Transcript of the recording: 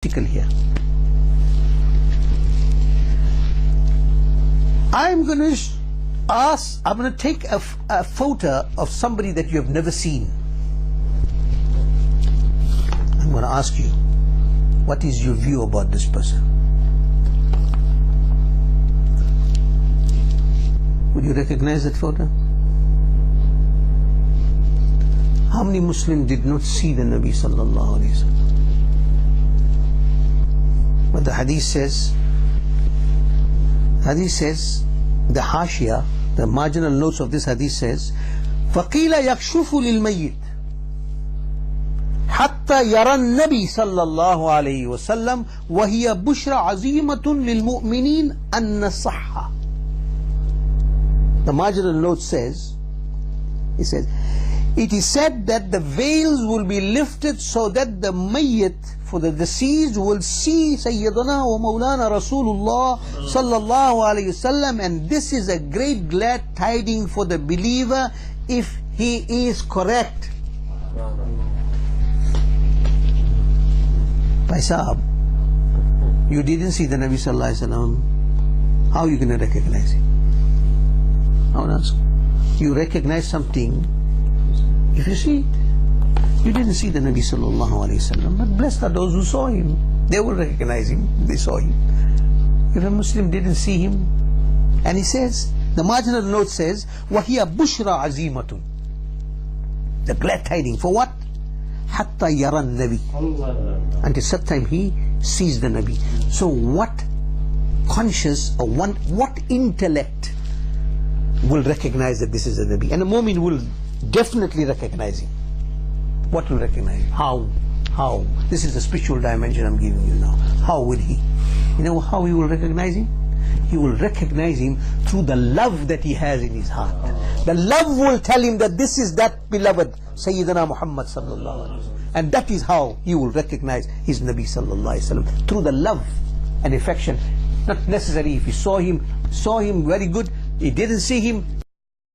here. I'm going to take a photo of somebody that you have never seen. I'm going to ask you, what is your view about this person? Would you recognize that photo? How many Muslims did not see the Nabi sallallahu alaihi wasallam? But the hadith says, the hashia, the marginal notes of this hadith says, فَقِيلَ يَكْشُفُ لِلْمَيِّتِ حَتَّى يَرَى النَّبِي صلى الله عليه وسلم وَهِيَ بُشْرَ عَظِيمَةٌ لِلْمُؤْمِنِينَ أَنَّ الصَّحَّةَ. The marginal note says, it is said that the veils will be lifted so that the mayyit, for the deceased, will see Sayyidina wa Mawlana Rasulullah sallallahu alayhi wasallam, and this is a great glad tidings for the believer if he is correct. Bhai Sahab, you didn't see the Nabi sallallahu alayhi wasallam, how are you going to recognize him? I want to ask, you recognize something if you see it. You didn't see the Nabi sallallahu alayhi wasallam, but blessed are those who saw him. They will recognize him. They saw him. If a Muslim didn't see him, and he says, the marginal note says, وَهِيَ بُشْرَ عَزِيمَةٌ, the glad tidings for what? حَتَّى يَرَى النَّبِي, until such time he sees the Nabi. So what conscious or what intellect will recognize that this is a Nabi? And a mu'min will definitely recognize him. What will recognize him? How? This is the spiritual dimension I'm giving you now. How will he? You know how he will recognize him? He will recognize him through the love that he has in his heart. The love will tell him that this is that beloved Sayyidina Muhammad sallallahu alaihi wasallam. And that is how he will recognize his Nabi sallallahu alaihi wasallam, through the love and affection. Not necessarily if he saw him very good, he didn't see him,